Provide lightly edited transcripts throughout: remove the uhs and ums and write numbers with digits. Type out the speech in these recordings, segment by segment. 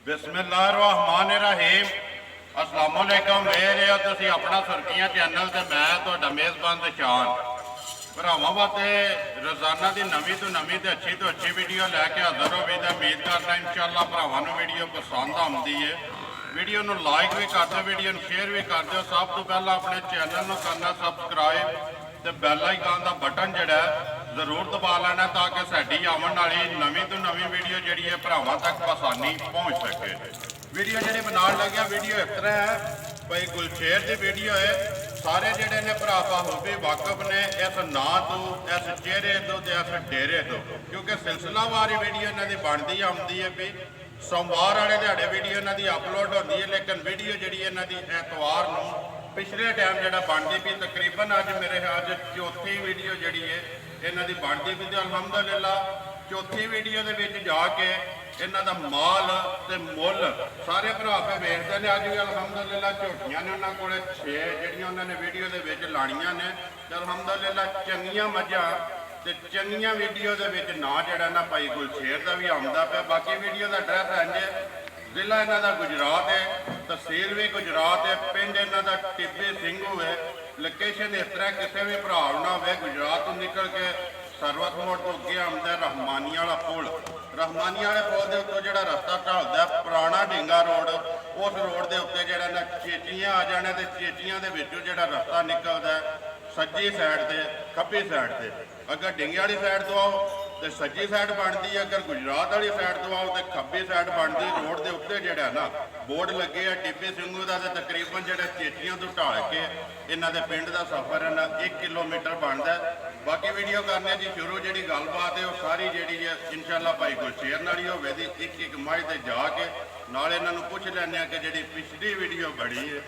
बिस्मिल्लाहिर्रहमानिर्रहीम अस्सलामुअलैकुम वेख रहे हो तुसीं अपना सुर्खियां चैनल ते मैं तुहाडा मेज़बान दशान भरावां वास्ते रोज़ाना की नवीं तो अच्छी वीडियो लैके हाज़र हो भी उम्मीद करना इंशाअल्लाह भरावां नूं वीडियो पसंद आउंदी है। वीडियो नूं लाइक भी कर दो, वीडियो नूं शेयर भी कर दो। सब तो पहला अपने चैनल नूं करना सबसक्राइब ते बैल आइकन का बटन जिहड़ा जरूर दबा लेना ताकि साडी आवन वाली नवीं तो नवीं वीडियो जिहड़ी है भरावां तक आसानी पहुँच सके। वीडियो जिहड़ी बनाउण लग्या वीडियो इस तरह है भाई गुलशेर की वीडियो है। सारे जिहड़े ने भरा हो भी वाकफ ने इस नां तो, इस चेहरे तो ते इस डेरे तो, क्योंकि सिलसिलावार वीडियो इन्हां दी बनदी आउंदी है भी सोमवार वाले दिहाड़े वीडियो इन्हां दी अपलोड होती है, लेकिन वीडियो जिहड़ी इन्हां दी एतवार नूं पिछले टाइम जिहड़ा बनदी पई तकरीबन अज मेरे अज चौथी वीडियो जिहड़ी है इन्हां दी बनदी पई ते अल्हम्दुलिल्लाह चौथी वीडियो दे विच जाके इन्हां दा माल ते मुੱਲ सारे भरा पे वेखदे ने। अज भी अल्हम्दुलिल्लाह झोटियां ने उन्हां कोले 6 जिहड़ियां उन्हां ने वीडियो दे विच लाणीਆਂ ने ते अल्हम्दुलिल्लाह चंगीਆਂ मੱਝਾਂ ते चंगीਆਂ वीडियो दे विच ना जिहड़ा ना भाई गुलशेर दा भी आउंदा पिया। बाकी वीडियो दा एड्रैस इंज जिला इन्हां दा गुजरात है, तहसील भी गुजरात है, पिंड इन्हां दा टिब्बी ਸਿੰਘੂ है। लोकेशन इस तरह किसी भी भरा ना हो गुजरात तो निकल के सरवत मोड़ तो अगे आउंदा रहमानिया वाला पुल, रहमानिया वाले पुल के उत्तों जो रस्ता ढलदा पुराना ढींगा रोड, उस रोड के उत्ते जो ना चेचियां आ जाने तो चेचियां के विचों जो रस्ता निकलता सज्जी साइड से खब्बी साइड से। अगर ढींगे वाली साइड तो आओ तो सज्जी साइड बनती है, अगर गुजरात वाली साइड तो आओ तो खब्बी साइड बनती। रोड के उत्ते जो ना बोर्ड लगे है टिब्बी ਸਿੰਘੂ का, तकरीबन जो चेचियां तो ढाल के इन्हों के पिंड का सफ़र है 1 किलोमीटर बनता है। बाकी वीडियो करने जी शुरू जी गलबात है वो सारी जी है इंशाअल्लाह भाई गुलशेर नाल ही होवे। एक मझ से जाके नाल इन्हों पुछ लैने कि जी पिछली वीडियो बड़ी है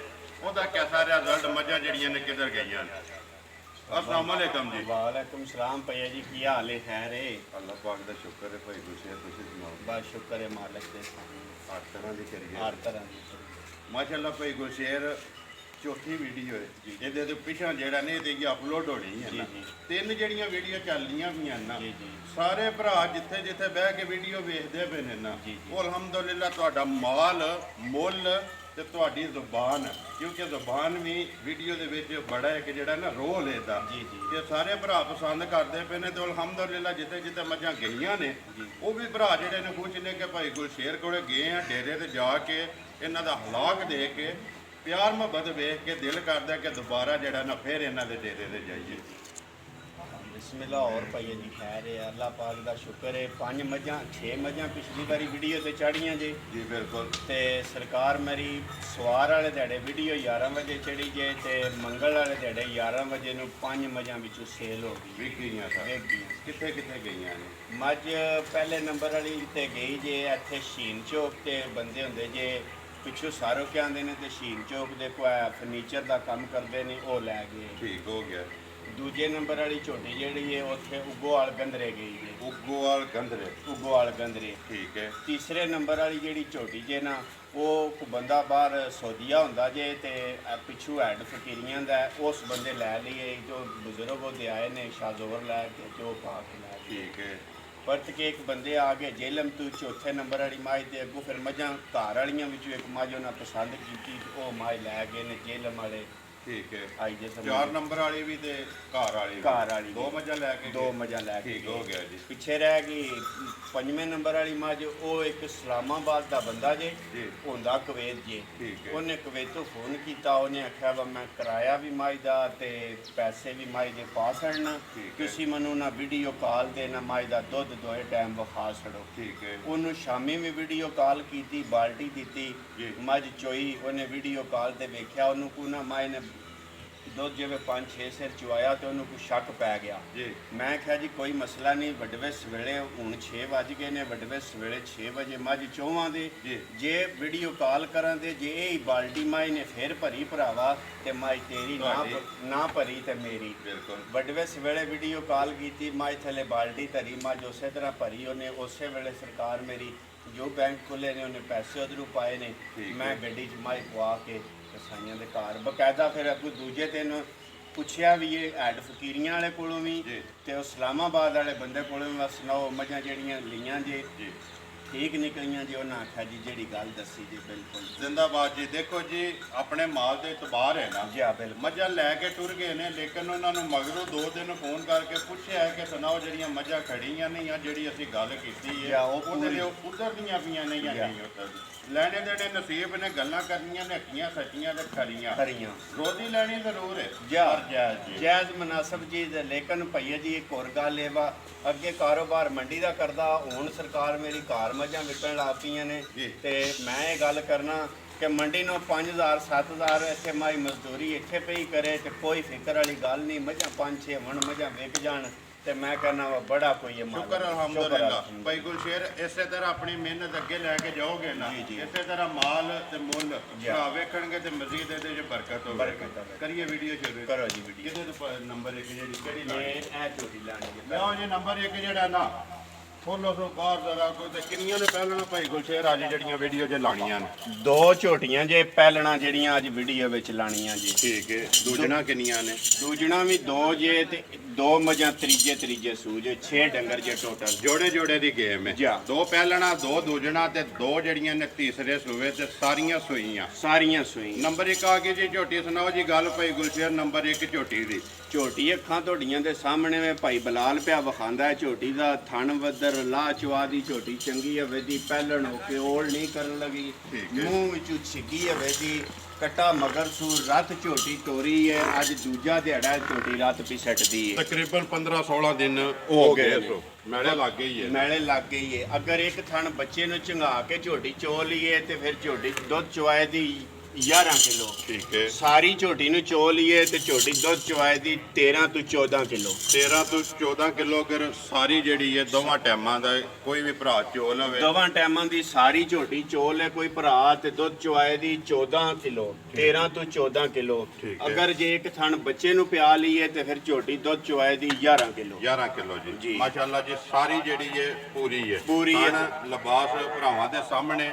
वह कैसा रिजल्ट मझां जड़ियां ने किधर गई। अस्सलाम वालेकुम जी। वालेकुम सलाम भैया जी, की हाल है? खैर है? अल्लाह पाक का शुक्र है भाई गुलशेर, तुसीं सुनाओ? बस शुक्र है मालिक दे, हर तरह की करिए, हर तरह की माशाअल्लाह भाई गुलशेर चौथी वीडियो है ये पिछा जरा ने ये अपलोड होनी है। 3 जड़ियाँ वीडियो चलनियां भी ना सारे भरा जिथे जिथे बह के वीडियो वेखते पे ने ना वो अल्हम्दुलिल्लाह तुहाडा माल मुੱਲ ते तुहाडी ज़ुबान, क्योंकि ज़ुबान भी वीडियो दे विच बड़ा एक जिहड़ा ना रोल है दा ते सारे भरा पसंद करते पे ने। तो अल्हम्दुलिल्लाह जिथे जिथे मझां गईयां ने वो भी भरा जिहड़े ने खुश ने कि भाई गुलशेर कोले गए हैं डेरे ते जाके इन्हां दा हलाक दे के प्यार मुहब्बत वेख के दिल करदा कि दोबारा जिहड़ा ना फिर इन्हां दे डेरे ते जाइए। बिस्मिल्लाह। और भैया जी खैर है? अल्लाह पाक का शुक्र है। 5 मझां 6 मझां पिछली बारी वीडियो से चढ़ियां जे जी बिल्कुल। तो सरकार मेरी सवार वाले दिहाड़े वीडियो 11 बजे चढ़ी जे तो मंगल वाले दिहाड़े 11 बजे नूं 5 मझां विचों सेल हो गई। विकीयां कित्थे कित्थे गईयां ने? मझ पहले नंबर वाली ते गई जे इत्थे शीन चौक ते बंदे हुंदे जे पिछों सारो के आते हैं तो शीन चौक के कोई फर्नीचर का काम करते हैं वो लै गए। ठीक हो गया। दूजे नंबर वाली झोटी जी है उत्थे उगोवाल गंदरे गई है। उगोवाल गंदरे? उगोवाल गंदरे ठीक है। तीसरे नंबर वाली जी झोटी जे ना वो बंदा बाहर सऊदीया होंदा जे ते पिछू हैड फकीरियां दा उस बंदे लै लिए जो बुजुर्ग होते आए ने शाहजोर लै के जो पा के लै। ठीक है। परत के एक बंदे आ गए जेलम तू चौथे नंबर वाली मझ के अगों फिर मझां घर वालियां विचों एक मझ उन्हें पसंद की वो मझ लै गए ने जेलम वाले। ठीक है। आई जे 4 नंबर वाली भी ते घर वाली 2 मझां लैके 2 मझां लैके ठीक हो गया जी। पिछे रह गई 5वें नंबर वाली मझ वो एक इस्लामाबाद का बंदा जे होंदा कुवैत जे। उन्हें कुवैतों फोन किया, उन्हें आख्या वा मैं किराया भी मझ का ते पैसे भी मझ के पा छड़ना, तुसीं मैनूं ना वीडियो कॉल ते ना मझ का दुध दोए टाइम विखा छड़ो। ठीक है। उन्होंने शामी भी वीडियो कॉल की, बाल्टी दी, मझ चोई, उन्हें वीडियो कॉल ते वेख्या उन्होंने को ना मझ ने दुध जिवें 5-6 सिर चुआया तो उन्होंने कुछ शक पै गया जी। मैं क्या जी कोई मसला नहीं, वड्डे सवेले हुण 6 बज गए ने, वड्डे सवेले 6 बजे मझ चौवां दे जे वीडियो कॉल करा दे जे यही बाल्टी मझ ने फिर भरी भरावा तो मझ तेरी ना भरी तो मेरी। बिल्कुल। वड्डे सवेले वीडियो कॉल की, मझ थले बाल्टी धरी, मझ उस तरह भरी, उन्हें उस वेले सरकार मेरी जो बैंक खुले ने उन्हें पैसे उधरों पाए ने, मैं गड्डी च मझ पवा के कसाइयां दे घर बकायदा फिर अगू दूजे दिन पुछया भी ये हैड फकीरियां वाले कोलों भी ते इस्लामाबाद वाले बंदे कोलों भी सुनाओ मझां जड़ियां लियां जे ਠੀਕ ਨਿਕਲੀਆਂ ਜੀ। ਉਹਨਾਂ ਆਖਿਆ ਜੀ ਜਿਹੜੀ ਗੱਲ ਦੱਸੀ ਜੀ ਬਿਲਕੁਲ ਜ਼ਿੰਦਾਬਾਦ ਜੀ। ਦੇਖੋ ਜੀ ਆਪਣੇ ਮਾਲ ਦੇ ਇਤਬਾਰ ਹੈ ਨਾ ਜੀ। ਬਿਲਕੁਲ ਮੱਝਾਂ ਲੈ ਕੇ ਟੁਰ ਗਏ ਨੇ, ਲੇਕਿਨ ਉਹਨਾਂ ਨੂੰ ਮਗਰੋਂ 2 ਦਿਨ ਫੋਨ ਕਰਕੇ ਪੁੱਛਿਆ ਕਿ ਸੁਣਾਓ ਜਿਹੜੀਆਂ ਮੱਝਾਂ ਖੜੀਆਂ ਨਹੀਂ ਆ, ਜਿਹੜੀ ਅਸੀਂ ਗੱਲ ਕੀਤੀ ਹੈ ਉਹਦੇ ਲਈ ਉਧਰ ਦੀਆਂ ਪਈਆਂ ਨਹੀਂ ਆ, ਨਹੀਂ ਉੱਧਰ ਲੈਣੇ ਦੇਣੇ ਨਸੀਬ ਨੇ, ਗੱਲਾਂ ਕਰਨੀਆਂ ਨੇ ਹੱਕੀਆਂ ਸੱਚੀਆਂ ਤੇ ਖਰੀਆਂ ਰੋਜ਼ੀ ਲੈਣੀ ਜ਼ਰੂਰ ਹੈ ਜਾਇਜ਼ ਮੁਨਾਸਬ ਜੀ। ਲੇਕਿਨ ਭਈਆ ਜੀ ਇੱਕ ਹੋਰ ਗੱਲ ਇਹ ਵਾ, ਅੱਗੇ ਕਾਰੋਬਾਰ ਮੰਡੀ ਦਾ ਕਰਦਾ, ਹੁਣ ਸਰਕਾਰ ਮੇਰੀ ਘਰ ਮੱਝਾਂ ਵਿਕਣ ਲੱਗ ਪਈਆਂ ਨੇ ਤੇ ਮੈਂ ਇਹ ਗੱਲ ਕਰਨਾ ਕਿ ਮੰਡੀ ਨੂੰ 5000 7000 ਇੱਥੇ ਮਾਈ ਮਜ਼ਦੂਰੀ ਇੱਥੇ ਪਈ ਕਰੇ ਤੇ ਕੋਈ ਫਿਕਰ ਵਾਲੀ ਗੱਲ ਨਹੀਂ। ਮੱਝਾਂ 5-6 ਮਣ ਮੱਝਾਂ ਵਿਕ ਜਾਣ ਤੇ ਮੈਂ ਕਹਿੰਦਾ ਵਾ ਬੜਾ ਕੋਈ ਇਹ ਮਾਲ। ਸ਼ੁਕਰ ਅਲਹਮਦੁਲਿਲਾ ਭਾਈ ਗੁਲਸ਼ੇਰ, ਇਸੇ ਤਰ੍ਹਾਂ ਆਪਣੀ ਮਿਹਨਤ ਅੱਗੇ ਲੈ ਕੇ ਜਾਓਗੇ ਨਾ, ਇਸੇ ਤਰ੍ਹਾਂ ਮਾਲ ਤੇ ਮੁੱਲ ਭਰਾ ਵੇਖਣਗੇ ਤੇ ਮਜ਼ੀਦ ਇਹਦੇ 'ਚ ਬਰਕਤ ਹੋਵੇਗੀ। ਕਰੀਏ ਵੀਡੀਓ ਸ਼ੁਰੂ ਕਰੋ ਜੀ। ਵੀਡੀਓ ਕਿਹਦੇ ਤੋਂ ਨੰਬਰ 1 ਜਿਹੜੀ ਕਿਹੜੀ ਲਾਣੀ ਇਹ ਝੋਟੀ ਲਾਣੀ ਹੈ ਲਓ ਜੀ। ਨੰਬਰ 1 ਜਿਹੜਾ ਨਾ ਖੋਲੋ ਸੋ ਬਾਹਰ ਜ਼ਰਾ ਕੋਈ ਤੇ ਕਿੰਨੀਆਂ ਨੇ ਪਹਿਲਾਂ ਭਾਈ ਗੁਲਸ਼ੇਰ ਅੱਜ ਜਿਹੜੀਆਂ ਵੀਡੀਓ 'ਚ ਲਾਣੀਆਂ ਨੇ? 2 ਝੋਟੀਆਂ ਜੇ ਪਹਿਲਣਾ ਜਿਹੜੀਆਂ ਅੱਜ ਵੀਡੀਓ ਵਿੱਚ ਲਾਣੀਆਂ ਜੀ। ਠੀਕ ਹੈ। ਦੂਜਣਾ ਕਿੰਨੀਆਂ ਨੇ? ਦੂਜਣਾ ਵੀ 2 ਜੇ ਤੇ 2 ਮੱਝਾਂ ਤੀਜੇ ਸੂਜ 6 ਡੰਗਰ ਜੇ ਟੋਟਲ ਜੋੜੇ ਦੀ ਗੇਮ ਹੈ। 2 ਪਹਿਲਣਾ 2 ਦੂਜਣਾ ਤੇ 2 ਜਿਹੜੀਆਂ ਨੇ ਤੀਸਰੇ ਸੂਵੇ ਤੇ ਸਾਰੀਆਂ ਸੂਈ। ਨੰਬਰ 1 ਆ ਗਈ ਜੀ ਝੋਟੀ। ਸੁਣਾਓ ਜੀ ਗੱਲ ਭਾਈ ਗੁਲਸ਼ੇਰ, ਨੰਬਰ 1 ਝੋਟੀ ਦੀ। ਝੋਟੀ ਅੱਖਾਂ ਤੁਹਾਡੀਆਂ ਦੇ ਸਾਹਮਣੇ ਵੇ ਭਾਈ ਬਲਾਲ ਪਿਆ ਵਿਖਾਉਂਦਾ ਹੈ ਝੋਟੀ ਦਾ ਥਣ ਵੱਦਰ ਲਾਹ ਚਵਾ ਦੀ ਝੋਟੀ ਚੰਗੀ ਹੈ ਵੇਦੀ ਪਹਿਲਣ ਹੋ ਕੇ ਓਲ ਨਹੀਂ ਕਰਨ ਲੱਗੀ, ਮੂੰਹ ਵਿੱਚੋਂ ਛਿੱਗੀ ਹੈ ਵੇਦੀ ਕਟਾ ਮਗਰ ਸੂ ਰੱਤ ਝੋਟੀ ਤੋਰੀ ਹੈ। ਅੱਜ ਦੂਜਾ ਦਿਹਾੜਾ ਝੋਟੀ ਰੱਤ ਵੀ ਸੱਟਦੀ ਹੈ। ਤਕਰੀਬਨ 15-16 ਦਿਨ ਹੋ ਗਏ ਸੋ ਮੈਲੇ ਲੱਗ ਗਈ ਹੈ। ਅਗਰ ਇੱਕ ਥਣ ਬੱਚੇ ਨੂੰ ਚੰਗਾ ਕੇ ਝੋਟੀ ਚੋ ਲਈਏ ਤੇ ਫਿਰ ਝੋਟੀ ਦੁੱਧ ਚਵਾਏ ਦੀ 11 ਕਿਲੋ। ਠੀਕ ਹੈ। ਸਾਰੀ ਝੋਟੀ ਨੂੰ ਚੋ ਲਈਏ ਤੇ ਝੋਟੀ ਦੁੱਧ ਚਵਾਏ ਦੀ 13 ਤੋਂ 14 ਕਿਲੋ। 13 ਤੋਂ 14 ਕਿਲੋ ਅਗਰ ਸਾਰੀ ਜਿਹੜੀ ਹੈ ਦੋਵਾਂ ਟਾਈਮਾਂ ਦਾ ਕੋਈ ਵੀ ਭਰਾ ਚੋ ਲਵੇ, ਦੋਵਾਂ ਟਾਈਮਾਂ ਦੀ ਸਾਰੀ ਝੋਟੀ ਚੋ ਲੈ ਕੋਈ ਭਰਾ ਤੇ ਦੁੱਧ ਚਵਾਏ ਦੀ 14 ਕਿਲੋ 13 ਤੋਂ 14 ਕਿਲੋ। ਅਗਰ ਜੇ ਇੱਕ ਥਣ ਬੱਚੇ ਨੂੰ ਪਿਆ ਲਈਏ ਤੇ ਫਿਰ ਝੋਟੀ ਦੁੱਧ ਚਵਾਏ ਦੀ 11 ਕਿਲੋ ਜੀ। ਮਾਸ਼ਾਅੱਲਾ ਜੀ ਸਾਰੀ ਜਿਹੜੀ ਹੈ ਪੂਰੀ ਹੈ। ਲਿਬਾਸ ਭਰਾਵਾਂ ਦੇ ਸਾਹਮਣੇ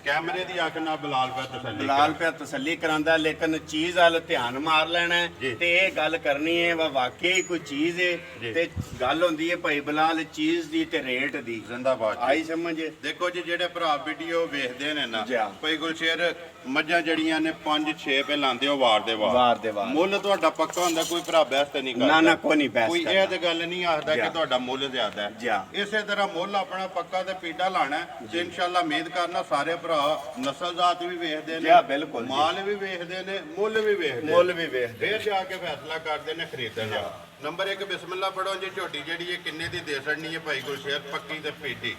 ਕੈਮਰੇ ਦੀ ਅੱਖ ਨਾਲ ਬਲਾਲ ਪਿਆ ਤਸੱਲੀ ਕਰਾਂਦਾ, ਲੇਕਿਨ ਚੀਜ਼ ਵੱਲ ਧਿਆਨ ਮਾਰ ਲੈਣਾ ਤੇ ਇਹ ਗੱਲ ਕਰਨੀ ਹੈ ਵਾਕਈ ਕੋਈ ਚੀਜ਼ ਹੈ ਤੇ ਗੱਲ ਹੁੰਦੀ ਹੈ ਭਾਈ ਬਲਾਲ ਚੀਜ਼ ਦੀ ਤੇ ਰੇਟ ਦੀ। ਜ਼ਿੰਦਾਬਾਦ ਆਈ ਸਮਝ। ਦੇਖੋ ਜੀ ਜਿਹੜੇ ਭਰਾ ਵੀਡੀਓ ਵੇਖਦੇ ਨੇ ਨਾ ਭਾਈ ਗੁਲਸ਼ੇਰ, ਮੱਝਾਂ ਜਿਹੜੀਆਂ ਨੇ 5-6 ਪੇ ਲਾਂਦੇ ਹੋ ਵਾਰ ਦੇ ਵਾਰ ਮੁੱਲ ਤੁਹਾਡਾ ਪੱਕਾ ਹੁੰਦਾ, ਕੋਈ ਭਰਾ ਬਹਿਸ ਤੇ ਨਹੀਂ ਕਰਦਾ। ਨਾ ਕੋਈ ਨਹੀਂ ਬਹਿਸ ਕਰਦਾ। ਕੋਈ ਇਹ ਤੇ ਗੱਲ ਨਹੀਂ ਆਖਦਾ ਕਿ ਤੁਹਾਡਾ ਮੁੱਲ ਜ਼ਿਆਦਾ ਹੈ। ਇਸੇ ਤਰ੍ਹਾਂ ਮੁੱਲ ਆਪਣਾ ਪੱਕਾ ਤੇ ਪੀਡਾ ਲਾਣਾ ਤੇ ਇਨਸ਼ਾਅੱਲਾ ਉਮੀਦ ਕਰਨਾ ਸਾਰੇ ਭਰਾ ਨਸਲਜ਼ਾਤ ਵੀ ਵੇਖਦੇ ਨੇ, ਮਾਲ ਵੀ ਵੇਖਦੇ ਨੇ, ਮੁੱਲ ਵੀ ਵੇਖਦੇ ਫਿਰ ਜਾ ਕੇ ਫੈਸਲਾ ਕਰਦੇ ਨੇ ਖਰੀਦਣ ਦਾ। ਨੰਬਰ 1 ਬਿਸਮਿਲ੍ਲਾ ਪੜੋ ਜੀ। ਝੋਟੀ ਜਿਹੜੀ ਹੈ ਕਿੰਨੇ ਦੀ ਦੇ ਛੜਨੀ ਹੈ ਭਾਈ ਗੁਲਸ਼ੇਰ, ਪੱਕੀ ਤੇ ਪੀਡੀ?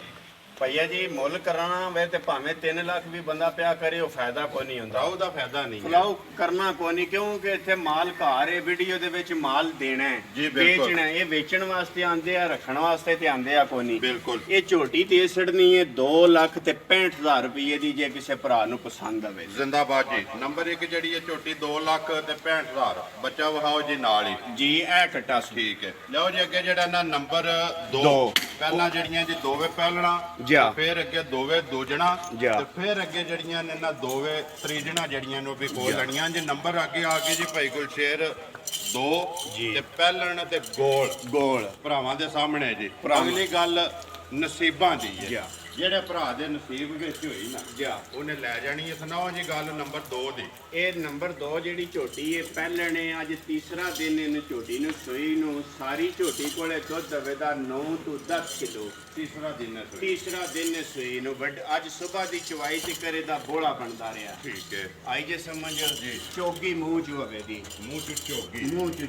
ਭਈਆ ਜੀ ਮੁੱਲ ਕਰਾਣਾ ਵੇ ਤੇ ਭਾਵੇਂ 3 ਲੱਖ ਵੀ ਬੰਦਾ ਪਿਆ ਕਰੇ ਉਹ ਫਾਇਦਾ ਕੋਈ ਨਹੀਂ ਹੁੰਦਾ। ਉਹਦਾ ਫਾਇਦਾ ਨਹੀਂ ਫਲਾਉ ਕਰਨਾ ਕੋਈ ਨਹੀਂ, ਕਿਉਂਕਿ ਇੱਥੇ ਮਾਲ ਘਰ ਹੈ, ਵੀਡੀਓ ਦੇ ਵਿੱਚ ਮਾਲ ਦੇਣਾ ਹੈ, ਵੇਚਣਾ। ਇਹ ਵੇਚਣ ਵਾਸਤੇ ਆਂਦੇ ਆ, ਰੱਖਣ ਵਾਸਤੇ ਤੇ ਆਂਦੇ ਆ ਕੋਈ ਨਹੀਂ। ਬਿਲਕੁਲ। ਇਹ ਝੋਟੀ ਤੇ ਛੜਨੀ ਹੈ 2,65,000 ਰੁਪਏ ਦੀ, ਜੇ ਕਿਸੇ ਭਰਾ ਨੂੰ ਪਸੰਦ ਆਵੇ। ਜ਼ਿੰਦਾਬਾਦ ਜੀ। ਨੰਬਰ 1 ਜਿਹੜੀ ਹੈ ਝੋਟੀ 2,65,000। ਬੱਚਾ ਵਹਾਓ ਜੀ ਨਾਲ ਹੀ ਜੀ। ਇਹ ਕੱਟਾ ਠੀਕ ਹੈ। ਲਓ ਜੀ ਅੱਗੇ ਜਿਹੜਾ ਨਾ ਨੰਬਰ 2 ਪਹਿਲਾਂ ਜਿਹੜੀਆਂ ਜੀ ਦੋਵੇਂ ਪਹਿਲਣਾ, ਫਿਰ ਅੱਗੇ ਦੋਵੇਂ ਦੂਜਣਾ, ਤੇ ਫਿਰ ਅੱਗੇ ਜਿਹੜੀਆਂ ਨੇ ਨਾ ਦੋਵੇਂ ਤੀਜਣਾ ਜਿਹੜੀਆਂ ਨੂੰ ਵੀ ਕੋਲ ਲੜੀਆਂ ਜੀ। ਨੰਬਰ ਅੱਗੇ ਆ ਕੇ ਜੀ ਭਾਈ ਗੁਲਸ਼ੇਰ 2 ਤੇ ਪਹਿਲਣ ਤੇ ਗੋਲ ਭਰਾਵਾਂ ਦੇ ਸਾਹਮਣੇ ਜੀ। ਅਗਲੀ ਗੱਲ ਨਸੀਬਾਂ ਦੀ ਹੈ। ਜਿਹੜੇ ਭਰਾ ਦੇ ਨਸੀਬ ਵਿੱਚ ਹੋਈ ਨਾ ਉਹਨੇ ਲੈ ਜਾਣੀ ਹੈ। ਸੁਣਾਓ ਜੀ ਗੱਲ ਨੰਬਰ 2 ਦੀ। ਇਹ ਨੰਬਰ 2 ਜਿਹੜੀ ਝੋਟੀ ਹੈ ਪਹਿਲਣ ਹੈ, ਅੱਜ ਤੀਸਰਾ ਦਿਨ ਇਹਨੇ ਝੋਟੀ ਨੂੰ ਸੂਈ ਨੂੰ। ਸਾਰੀ ਝੋਟੀ ਕੋਲੇ ਦੁੱਧ ਦਵੇਦਾ 9 ਤੋਂ 10 ਕਿਲੋ। ਤੀਸਰਾ ਦਿਨ ਹੈ ਸੂਈ ਨੂੰ। ਅੱਜ ਸਵੇਰ ਦੀ ਚਵਾਈ ਤੇ ਕਰੇ ਦਾ ਬੋਲਾ ਬਣਦਾ ਰਿਹਾ। ਠੀਕ ਹੈ। ਆਈ ਜੇ ਸਮਝ ਜੀ। ਚੋਗੀ ਮੂੰਹ ਚ ਹੋਵੇ ਦੀ, ਮੂੰਹ ਚ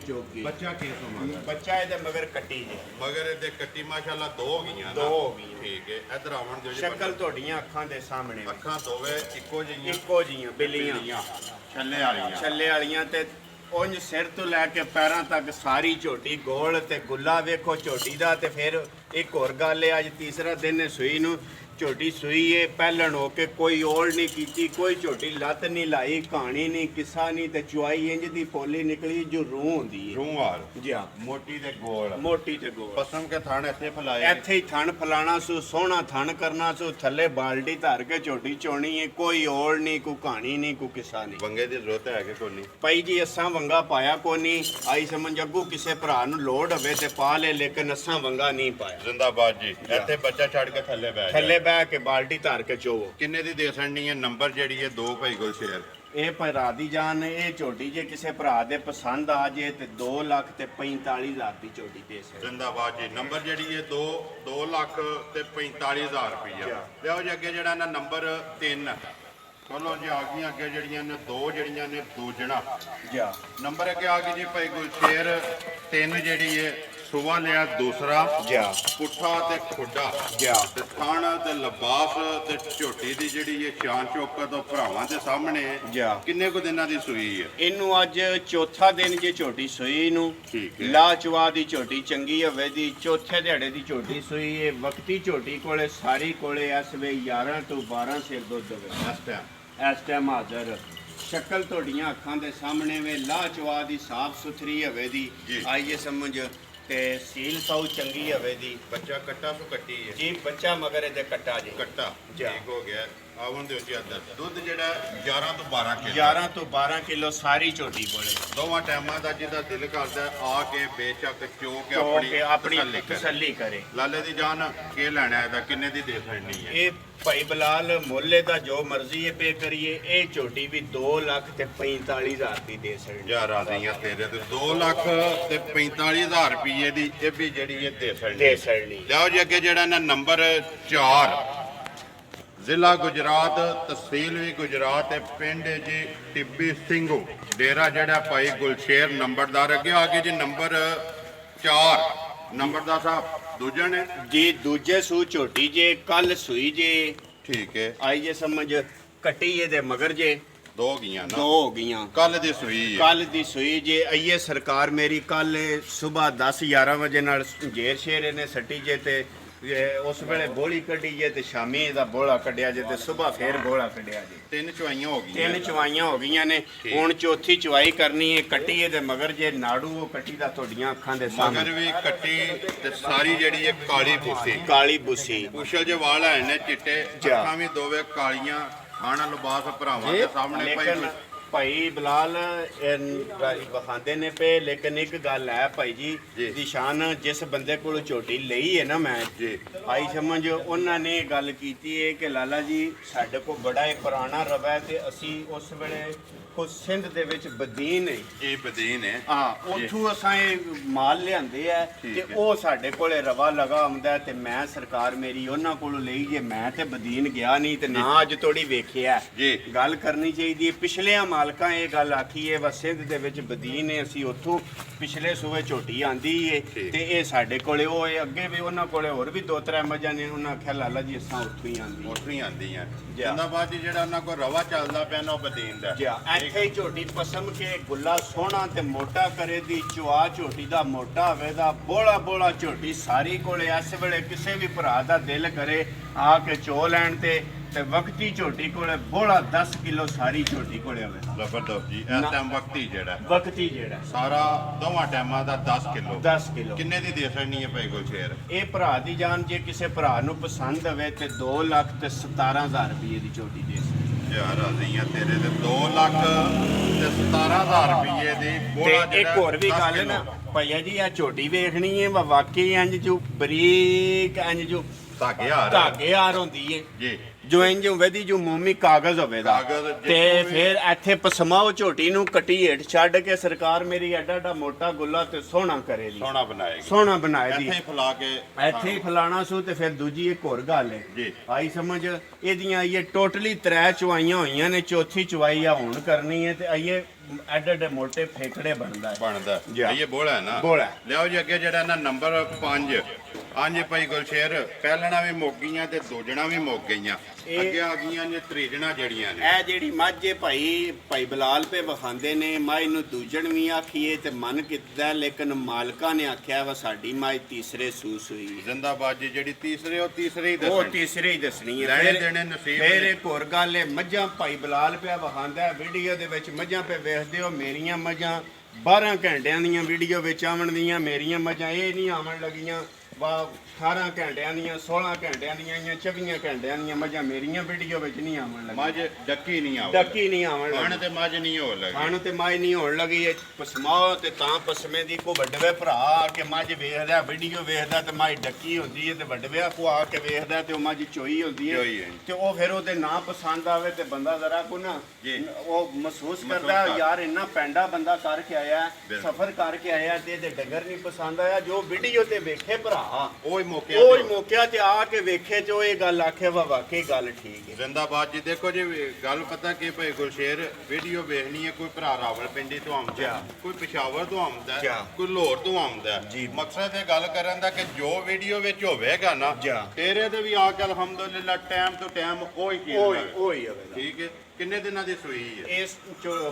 ਚੋਗੀ। ਬੱਚਾ ਕਿਸ ਨੂੰ? ਬੱਚਾ ਇਹਦੇ ਮਗਰ ਕੱਟੀ ਜੇ। ਮਗਰ ਇਹਦੇ ਕੱਟੀ ਮਾਸ਼ਾਅੱਲਾ 2 ਹੋ ਗਈਆਂ। ਠੀਕ ਹੈ। ਇਧਰ ਆਵਣ ਦਿਓ ਜੀ। ਸ਼ਕਲ ਤੁਹਾਡੀਆਂ ਅੱਖਾਂ ਦੇ ਸਾਹਮਣੇ। ਅੱਖਾਂ ਦੋਵੇਂ ਇੱਕੋ ਜਿਹੀਆਂ ਬਿੱਲੀਆਂ ਛੱਲੇ ਵਾਲੀਆਂ ਤੇ ਉਂਝ ਸਿਰ ਤੋਂ ਲੈ ਕੇ ਪੈਰਾਂ ਤੱਕ ਸਾਰੀ ਝੋਟੀ ਗੋਲ ਤੇ ਗੁੱਲਾ ਵੇਖੋ ਝੋਟੀ ਦਾ। ਤੇ ਫਿਰ ਇੱਕ ਹੋਰ ਗੱਲ ਹੈ, ਅੱਜ ਤੀਸਰਾ ਦਿਨ ਹੈ ਸੂਈ ਨੂੰ। ਝੋਟੀ ਸੂਈ ਹੈ ਪਹਿਲਣ ਹੋ ਕੇ, ਕੋਈ ਓਲ ਨਹੀਂ ਕੀਤੀ, ਕੋਈ ਝੋਟੀ ਲੱਤ ਨਹੀਂ ਲਾਈ, ਕਹਾਣੀ ਨਹੀਂ, ਕਿੱਸਾ ਨਹੀਂ, ਤੇ ਚੁਆਈ ਇੰਜ ਦੀ ਪੋਲੀ ਨਿਕਲੀ ਜੋ ਰੂਹ ਹੁੰਦੀ ਹੈ। ਰੂਹ ਵਾਲ ਜੀ ਹਾਂ। ਮੋਟੀ ਤੇ ਗੋਲ ਪਸਮ ਕੇ ਥਣ ਇੱਥੇ ਫਲਾਏ। ਇੱਥੇ ਹੀ ਥਣ ਫਲਾਣਾ ਸੂ, ਸੋਹਣਾ ਥਣ ਕਰਨਾ ਸੂ, ਥੱਲੇ ਬਾਲਟੀ ਧਰ ਕੇ ਝੋਟੀ ਚੋਣੀ ਹੈ। ਕੋਈ ਓਲ ਨਹੀਂ, ਕੋਈ ਕਹਾਣੀ ਨਹੀਂ, ਕੋਈ ਕਿੱਸਾ ਨਹੀਂ। ਵੰਗੇ ਦੀ ਜ਼ਰੂਰਤ ਹੈ ਕਿ ਕੋਈ ਨਹੀਂ ਭਾਈ ਜੀ। ਅਸਾਂ ਵੰਗਾ ਪਾਇਆ ਕੋਈ ਨਹੀਂ। ਆਈ ਸਮਝ ਅੱਗੂ ਕਿਸੇ ਭਰਾ ਨੂੰ ਲੋੜ ਹੋਵੇ ਤੇ ਪਾ ਲੈ, ਲੇਕਿਨ ਅਸਾਂ ਵੰਗਾ ਨਹੀਂ ਪਾਇਆ। ਜ਼ਿੰਦਾਬਾਦ ਜੀ। ਇੱਥੇ ਬੱਚਾ ਛੱਡ ਕੇ ਥੱਲੇ ਬਹਿ ਬਹਿ ਕੇ ਬਾਲਟੀ ਧਾਰ ਕੇ ਚੋਵੋ। ਕਿੰਨੇ ਦੀ ਦੇ ਸਕਣੀ ਹੈ ਨੰਬਰ ਜਿਹੜੀ ਹੈ ਦੋ ਭਾਈ ਗੁਲਸ਼ੇਰ? ਇਹ ਭਰਾ ਦੀ ਜਾਨ ਇਹ ਝੋਟੀ ਜੇ ਕਿਸੇ ਭਰਾ ਦੇ ਪਸੰਦ ਆ ਜੇ ਤੇ 2,45,000 ਦੀ ਝੋਟੀ ਦੇ ਸਕਦੇ। ਜ਼ਿੰਦਾਬਾਦ ਜੀ। ਨੰਬਰ ਜਿਹੜੀ ਹੈ 2,45,000 ਰੁਪਈਆ। ਲਿਆਓ ਜੀ ਅੱਗੇ ਜਿਹੜਾ ਨਾ ਨੰਬਰ 3 ਚਲੋ ਜੀ ਆ ਗਈਆਂ ਅੱਗੇ ਜਿਹੜੀਆਂ ਨੇ ਦੋ ਜਿਹੜੀਆਂ ਨੇ ਦੂਜਣਾ ਜਾ ਨੰਬਰ ਅੱਗੇ ਆ ਗਈ ਜੀ ਭਾਈ ਗੁਲਸ਼ੇਰ 3 ਜਿਹੜੀ ਹੈ ਸੁਬਾ ਲਿਆ ਦੂਸਰਾ ਜਾ ਪੁੱਠਾ ਤੇ ਖੁੱਡਾ ਜਾ ਤੇ ਥਣ ਤੇ ਲਿਬਾਸ ਤੇ ਝੋਟੀ ਦੀ ਜਿਹੜੀ ਇਹ ਸ਼ਾਨ ਚੌਕਤ ਤੋਂ ਭਰਾਵਾਂ ਦੇ ਸਾਹਮਣੇ ਜਾ ਕਿੰਨੇ ਕੁ ਦਿਨਾਂ ਦੀ ਸੂਈ ਹੈ? ਇਹਨੂੰ ਅੱਜ ਚੌਥਾ ਦਿਨ ਜੇ ਝੋਟੀ ਸੂਈ ਨੂੰ। ਠੀਕ ਹੈ। ਲਾਚਵਾ ਦੀ ਝੋਟੀ ਚੰਗੀ ਹੋਵੇ ਦੀ ਚੌਥੇ ਦਿਹਾੜੇ ਦੀ ਝੋਟੀ ਸੂਈ ਇਹ ਵਕਤੀ ਝੋਟੀ ਕੋਲੇ ਸਾਰੀ ਕੋਲੇ ਇਸ ਵੇ 11 ਤੋਂ 12 ਸਿਰ ਦੁੱਧ ਹੋਵੇ ਇਸ ਟਾਈਮ ਹਾਜ਼ਰ। ਸ਼ਕਲ ਤੁਹਾਡੀਆਂ ਅੱਖਾਂ ਦੇ ਸਾਹਮਣੇ ਵੇ ਲਾਚਵਾ ਦੀ ਸਾਫ ਸੁਥਰੀ ਹੋਵੇ ਦੀ ਆਈਏ ਸਮਝ ਤੇ ਸੀਲ ਸਾਊ ਚੰਗੀ ਹੋਵੇ ਦੀ। ਬੱਚਾ ਕੱਟਾ ਤੋਂ ਕੱਟੀ ਹੈ ਜੀ ਬੱਚਾ ਮਗਰ ਇਹਦੇ ਕੱਟਾ ਜੀ ਕੱਟਾ ਜਾ। ਠੀਕ ਹੋ ਗਿਆ। ਆਵਣ ਦੇ ਉੱਤੇ ਅੱਧਾ ਦੁੱਧ ਜਿਹੜਾ 11 ਤੋਂ 12 ਕਿਲੋ 11 ਤੋਂ 12 ਕਿਲੋ ਸਾਰੀ ਝੋਟੀ ਕੋਲੇ। ਦੋਵਾਂ ਟਾਈਮਾਂ ਦਾ ਜਿਹਦਾ ਦਿਲ ਕਰਦਾ ਆ ਕੇ ਬੇਚੱਕ ਚੋ ਕੇ ਆਪਣੀ ਤਸੱਲੀ ਕਰੇ। ਤਸੱਲੀ ਕਰੇ। ਲਾਲੇ ਦੀ ਜਾਨ ਕੀ ਲੈਣਾ ਇਹਦਾ ਕਿੰਨੇ ਦੀ ਦੇ ਸਕਣੀ ਹੈ? ਇਹ ਭਾਈ ਬਲਾਲ ਮੁੱਲੇ ਦਾ ਜੋ ਮਰਜ਼ੀ ਹੈ ਪੇ ਕਰੀਏ ਇਹ ਝੋਟੀ ਵੀ 2,45,000 ਦੀ ਦੇ ਸਕਦੇ। ਯਾਰ ਰਾਜ਼ੀਆਂ ਤੇਰੇ ਤੇ 2,45,000 ਰੁਪਏ ਦੀ ਇਹ ਵੀ ਜਿਹੜੀ ਇਹ ਦੇ ਸਕਣੀ ਦੇ ਸਕਣੀ। ਲਿਆਓ ਜੀ ਅੱਗੇ ਜਿਹੜਾ ਨਾ ਨੰਬਰ 4 ਜ਼ਿਲ੍ਹਾ ਗੁਜਰਾਤ ਤਹਿਸੀਲ ਵੀ ਗੁਜਰਾਤ ਤੇ ਪਿੰਡ ਹੈ ਜੀ ਟਿੱਬੀ ਸਿੰਘੂ ਡੇਰਾ ਜਿਹੜਾ ਭਾਈ ਗੁਲਸ਼ੇਰ ਨੰਬਰਦਾਰ। ਅੱਗੇ ਆ ਕੇ ਜੀ ਨੰਬਰ 4 ਨੰਬਰਦਾਰ ਸਾਹਿਬ ਦੂਜਾ ਨੇ ਜੀ ਦੂਜੇ ਸੂ ਝੋਟੀ ਜੇ ਕੱਲ ਸੂਈ ਜੇ ਠੀਕ ਹੈ। ਆਈ ਜੇ ਸਮਝ ਕੱਟੀ ਇਹਦੇ ਮਗਰ ਜੇ ਦੋ ਗਈਆਂ ਨਾ ਦੋ ਹੋ ਗਈਆਂ। ਕੱਲ ਦੀ ਸੂਈ ਹੈ। ਕੱਲ ਦੀ ਸੂਈ ਜੇ ਆਈਏ ਸਰਕਾਰ ਮੇਰੀ ਕੱਲ ਸਵੇਰ 10-11 ਵਜੇ ਨਾਲ ਜੇਰ ਸ਼ੇਰ ਇਹਨੇ ਸੱਟੀ ਜੇ ਤੇ ਉਸ ਵੇਲੇ ਬੋਲੀ ਕੱਢੀ ਜੇ ਤੇ ਸ਼ਾਮੀ ਇਹਦਾ ਬੋਲਾ ਕੱਢਿਆ ਜੇ ਤੇ ਸਵੇਰ ਫੇਰ ਬੋਲਾ ਕੱਢਿਆ ਜੇ। 3 ਚੁਆਈਆਂ ਹੋ ਗਈਆਂ। 3 ਚਵਾਈਆਂ ਹੋ ਗਈਆਂ ਨੇ। ਹੁਣ ਚੌਥੀ ਚਵਾਈ ਕਰਨੀ ਹੈ। ਕੱਟੀ ਇਹਦੇ ਮਗਰ ਜੇ ਨਾੜੂ ਉਹ ਕੱਟੀ ਦਾ ਤੁਹਾਡੀਆਂ ਅੱਖਾਂ ਦੇ ਮਗਰ ਸਾਹਮਣੇ ਵੀ ਕੱਟੀ ਤੇ ਸਾਰੀ ਜਿਹੜੀ ਇਹ ਕਾਲੀ ਬੂਸੀ ਕਾਲੀ ਬੁੱਸੀ ਉਸ਼ਲ ਜੇ ਵਾਲ ਹੈ ਨੇ ਚਿੱਟੇ ਜਾ। ਅੱਖਾਂ ਵੀ ਦੋਵੇਂ ਕਾਲੀਆਂ ਖਾਣਾ ਲਿਬਾਸ ਭਰਾਵਾਂ ਦੇ ਸਾਹਮਣੇ ਭਾਈ ਲੇਕਿਨ ਭਾਈ ਬਲਾਲ ਵਿਖਾਉਂਦੇ ਨੇ ਪਏ ਲੇਕਿਨ ਇੱਕ ਗੱਲ ਹੈ ਭਾਈ ਜੀ ਜੀ। ਦੀ ਸ਼ਾਨ ਜਿਸ ਬੰਦੇ ਕੋਲ ਝੋਟੀ ਲਈ ਹੈ ਨਾ ਮੈਂ ਜੀ ਆਈ ਸਮਝ ਉਹਨਾਂ ਨੇ ਗੱਲ ਕੀਤੀ ਹੈ ਕਿ ਲਾਲਾ ਜੀ ਸਾਡੇ ਕੋਲ ਬੜਾ ਹੀ ਪੁਰਾਣਾ ਰਵਾ ਹੈ ਤੇ ਅਸੀਂ ਉਸ ਵੇਲੇ ਕੋ ਸਿੰਧ ਦੇ ਵਿੱਚ ਬਦੀਨ ਹੈ ਇਹ ਬਦੀਨ ਹੈ। ਉੱਥੋਂ ਅਸਾਂ ਇਹ ਮਾਲ ਲਿਆਂਦੇ ਆ ਠੀਕ ਤੇ ਹੈ। ਉਹ ਸਾਡੇ ਕੋਲੇ ਰਵਾ ਲਗਾ ਆਉਂਦਾ ਤੇ ਮੈਂ ਸਰਕਾਰ ਮੇਰੀ ਉਹਨਾਂ ਕੋਲੋਂ ਲਈ ਜੇ ਮੈਂ ਤੇ ਬਦੀਨ ਗਿਆ ਨਹੀਂ ਤੇ ਨਾ ਅੱਜ ਤੋੜੀ ਵੇਖਿਆ ਜੀ। ਗੱਲ ਕਰਨੀ ਚਾਹੀਦੀ ਹੈ। ਪਿਛਲਿਆਂ ਮਾਲਕਾਂ ਇਹ ਗੱਲ ਆਖੀ ਹੈ ਬਸ ਸਿੰਧ ਦੇ ਵਿੱਚ ਬਦੀਨ ਹੈ ਅਸੀਂ ਉੱਥੋਂ ਪਿਛਲੇ ਸੂਏ ਝੋਟੀ ਆਂਦੀ ਹੈ ਠੀਕ। ਤੇ ਇਹ ਸਾਡੇ ਕੋਲੇ ਉਹ ਹੈ ਅੱਗੇ ਵੀ ਉਹਨਾਂ ਕੋਲੇ ਹੋਰ ਵੀ 2-3 ਮੱਝਾਂ ਨੇ ਉਹਨਾਂ ਆਖਿਆ ਲਾਲਾ ਜੀ ਅਸਾਂ ਉੱਥੋਂ ਹੀ ਆਂਦੀ ਉੱਥੋਂ ਹੀ ਆਉਂਦੀਆਂ ਜਾ। ਜਿੰਦਾਬਾਦ ਜੀ ਜਿਹੜਾ ਉਹਨਾਂ ਕੋਲ ਰਵਾ ਚੱਲਦਾ ਪਿਆ ਨਾ ਉਹ ਬਦੀਨ ਦਾ ਜਾ ਇੱਥੇ ਹੀ ਝੋਟੀ ਪਸਮ ਕੇ ਗੁੱਲਾ ਸੋਹਣਾ ਤੇ ਮੋਟਾ ਕਰੇ ਦੀ ਚੁਆ ਝੋਟੀ ਦਾ ਮੋਟਾ ਹੋਵੇ ਦਾ ਬੋਲਾ ਝੋਟੀ ਸਾਰੀ ਕੋਲੇ ਇਸ ਵੇਲੇ ਕਿਸੇ ਵੀ ਭਰਾ ਦਾ ਦਿਲ ਕਰੇ ਆ ਕੇ ਚੋ ਲੈਣ ਤੇ ਵਕਤੀ ਝੋਟੀ ਕੋਲੇ ਬੋਲਾ 10 ਕਿਲੋ ਸਾਰੀ ਝੋਟੀ ਕੋਲੇ ਹੋਵੇ। ਜ਼ਬਰਦਸਤ ਜੀ। ਇਸ ਟਾਈਮ ਵਕਤੀ ਜਿਹੜਾ ਵਕਤੀ ਜਿਹੜਾ ਸਾਰਾ ਦੋਵਾਂ ਟਾਈਮਾਂ ਦਾ 10 ਕਿਲੋ 10 ਕਿਲੋ ਕਿੰਨੇ ਦੀ ਦੇ ਸਕਣੀ ਹੈ ਭਾਈ ਗੁਲਸ਼ੇਰ? ਇਹ ਭਰਾ ਦੀ ਜਾਨ ਜੇ ਕਿਸੇ ਭਰਾ ਨੂੰ ਪਸੰਦ ਹੋਵੇ ਤੇ 2,17,000 ਰੁਪਏ ਦੀ ਝੋਟੀ ਦੇ ਸਕਦੇ। ਯਾਰ ਰਾਜ਼ੀਆਂ ਤੇਰੇ ਤੇ 2,17,000 ਰੁਪਏ ਦੀ ਬੋਲਾ ਤੇ ਇੱਕ ਹੋਰ ਵੀ ਗੱਲ ਹੈ ਨਾ ਭਈਆ ਜੀ ਆ ਝੋਟੀ ਵੇਖਣੀ ਹੈ ਵਾਕਈ ਇੰਜ ਜੋ ਬਰੀਕ ਇੰਜ ਜੋ ਧਾਗੇ ਹਾਰ ਹੁੰਦੀ ਹੈ ਜੀ ਜੋ ਇੰਜ ਹੋਵੇਦੀ ਜੋ ਮੋਮੀ ਕਾਗਜ਼ ਹੋਵੇਦਾ ਕਾਗਜ਼ ਤੇ ਜਿੱਥੋਂ ਵੀ- ਫਿਰ ਇੱਥੇ ਪਸਮਾਓ ਝੋਟੀ ਨੂੰ ਕੱਟੀ ਹੇਠ ਛੱਡ ਕੇ ਸਰਕਾਰ ਮੇਰੀ ਐਡਾ ਮੋਟਾ ਗੁੱਲਾ ਤੇ ਸੋਹਣਾ ਕਰੇ ਦੀ ਸੋਹਣਾ ਬਣਾਏਗੀ। ਸੋਹਣਾ ਬਣਾਏ ਦੀ ਇੱਥੇ ਹੀ ਫਲਾ ਕੇ ਇੱਥੇ ਹੀ ਫਲਾਣਾ ਸੂ ਤੇ ਫਿਰ ਦੂਜੀ ਇੱਕ ਹੋਰ ਗੱਲ ਹੈ ਜੀ। ਆਈ ਸਮਝ ਇਹਦੀਆਂ ਇਹ ਟੋਟਲੀ 3 ਚਵਾਈਆਂ ਹੋਈਆਂ ਨੇ ਚੌਥੀ ਚਵਾਈ ਆ ਹੁਣ ਕਰਨੀ ਹੈ ਤੇ ਆਈਏ ਐਡੇ ਮੋਟੇ ਫੇਕੜੇ ਬਣਦਾ ਬਣਦਾ ਜਾ। ਇਹ ਬੋਲਾ ਹੈ ਨਾ ਬੋਲਾ। ਲਿਆਓ ਜੀ ਅੱਗੇ ਜਿਹੜਾ ਨਾ ਨੰਬਰ 5 ਹਾਂਜੀ ਭਾਈ ਗੁਲਸ਼ੇਰ ਪਹਿਲਣਾ ਵੀ ਮੁੱਕ ਗਈਆਂ ਤੇ ਦੋਜਣਾ ਵੀ ਮੁੱਕ ਗਈਆਂ। ਇਹ- ਅੱਗੇ ਆ ਗਈਆਂ ਨੇ ਤ੍ਰੀਜਣਾ ਜਿਹੜੀਆਂ ਨੇ ਇਹ ਜਿਹੜੀ ਮੱਝ ਹੈ ਭਾਈ ਬਲਾਲ ਪੇ ਵਿਖਾਉਂਦੇ ਨੇ ਮੱਝ ਨੂੰ ਦੂਜਣ ਵੀ ਆਖੀਏ ਤੇ ਮਨ ਕੀਤਾ ਲੇਕਿਨ ਮਾਲਕਾਂ ਨੇ ਆਖਿਆ ਵਾ ਸਾਡੀ ਮੱਝ ਤੀਸਰੇ ਸੂਸ ਹੋਈ ਹੈ। ਜ਼ਿੰਦਾਬਾਦ ਜੀ ਜਿਹੜੀ ਤੀਸਰੇ ਉਹ ਤੀਸਰੇ ਹੀ ਉਹ ਦੱਸਣ ਤੀਸਰੇ ਹੀ ਦੱਸਣੀ ਹੈ ਲੈਣੇ ਦੇਣੇ ਨਸੀਬ ਫਿਰ ਨੇ। ਇੱਕ ਹੋਰ ਗੱਲ ਹੈ ਮੱਝਾਂ ਭਾਈ ਬਲਾਲ ਪਿਆ ਵਿਖਾਉਂਦਾ ਵੀਡੀਓ ਦੇ ਵਿੱਚ ਮੱਝਾਂ ਪੇ ਵੇਖਦੇ ਹੋ ਮੇਰੀਆਂ ਮੱਝਾਂ 12 ਘੰਟਿਆਂ ਦੀਆਂ ਵੀਡੀਓ ਵਿੱਚ ਆਉਣ ਦੀਆਂ ਮੇਰੀਆਂ ਮੱਝਾਂ ਇਹ ਨਹੀਂ ਆਉਣ ਲੱਗੀਆਂ ਵਾ 18 ਘੰਟਿਆਂ ਦੀਆਂ 16 ਘੰਟਿਆਂ ਦੀਆਂ ਜਾਂ 24 ਘੰਟਿਆਂ ਦੀਆਂ ਮੱਝਾਂ ਮੇਰੀਆਂ ਵੀਡੀਓ ਵਿੱਚ ਨਹੀਂ ਆਉਣ ਲੱਗੀਆਂ। ਮੱਝ ਡੱਕੀ ਨਹੀਂ ਆਉਣ ਡੱਕੀ ਨਹੀਂ ਆਉਣ ਖਾਣ ਲੱਗੀ, ਤੇ ਮੱਝ ਨਹੀਂ ਹੋਣ ਲੱਗੀ। ਖਾਣ ਤੇ ਮੱਝ ਨਹੀਂ ਹੋਣ ਲੱਗੀ। ਇਹ ਪਸਮਾਓ ਤੇ ਤਾਂ ਪਸਮੇ ਦੀ ਕੋ ਵੱਡਵੇ ਭਰਾ ਆ ਕੇ ਮੱਝ ਵੇਖਦਾ, ਵੀਡੀਓ ਵੇਖਦਾ ਤੇ ਮੱਝ ਡੱਕੀ ਹੁੰਦੀ ਹੈ, ਤੇ ਵੱਡਵੇ ਕੋ ਆ ਕੇ ਵੇਖਦਾ ਤੇ ਉਹ ਮੱਝ ਚੋਈ ਹੁੰਦੀ ਚੋਈ ਹੈ। ਹੈ। ਤੇ ਉਹ ਫਿਰ ਉਹਦੇ ਨਾ ਪਸੰਦ ਆਵੇ ਤੇ ਬੰਦਾ ਜ਼ਰਾ ਕੋ ਨਾ ਜੀ। ਉਹ ਮਹਿਸੂਸ ਕਰਦਾ ਯਾਰ ਇੰਨਾ ਪੈਂਡਾ ਬੰਦਾ ਕਰਕੇ ਆਇਆ, ਬਿਲਕੁਲ। ਸਫ਼ਰ ਕਰਕੇ ਆਇਆ ਤੇ ਇਹਦੇ ਡੰਗਰ ਨਹੀਂ ਪਸੰਦ ਆਇਆ। ਜੋ ਵੀਡੀਓ ਤੇ ਵੇਖੇ ਭਰਾ ਉਹ ਹੀ ਮੌਕੇ ਉਹ ਹੀ ਮੌਕਿਆ ਤੇ ਆ ਕੇ ਵੇਖੇ ਤੇ ਉਹ ਇਹ ਗੱਲ ਆਖੇ ਵਾ ਵਾਕਈ ਗੱਲ ਠੀਕ ਹੈ। ਜ਼ਿੰਦਾਬਾਦ ਜੀ। ਦੇਖੋ ਜੀ ਗੱਲ ਪਤਾ ਕੀ ਭਾਈ ਗੁਰਸ਼ੇਰ, ਵੀਡੀਓ ਵੇਖਣੀ ਹੈ, ਕੋਈ ਭਰਾ ਰਾਵਲਪਿੰਡੀ ਤੋਂ ਆਉਂਦਾ, ਕੋਈ ਪਿਸ਼ਾਵਰ ਤੋਂ ਆਉਂਦਾ, ਕੋਈ ਲਾਹੌਰ ਤੋਂ ਆਉਂਦਾ। ਮਕਸਦ ਇਹ ਗੱਲ ਕਰਨ ਦਾ ਕਿ ਜੋ ਵੀਡੀਓ ਵਿੱਚ ਹੋਵੇਗਾ ਨਾ ਤੇਰੇ ਤੇ ਵੀ ਆ ਕੇ ਅਲਹਮਦੁਲਿਲਾ ਟਾਈਮ ਤੋਂ ਟਾਈਮ ਉਹ ਹੀ ਉਹ ਕੀਤਾ ਹੀ ਹੋਵੇਗਾ। ਠੀਕ ਹੈ। ਕਿੰਨੇ ਦਿਨਾਂ ਦੀ ਸੂਈ ਹੈ? ਇਸ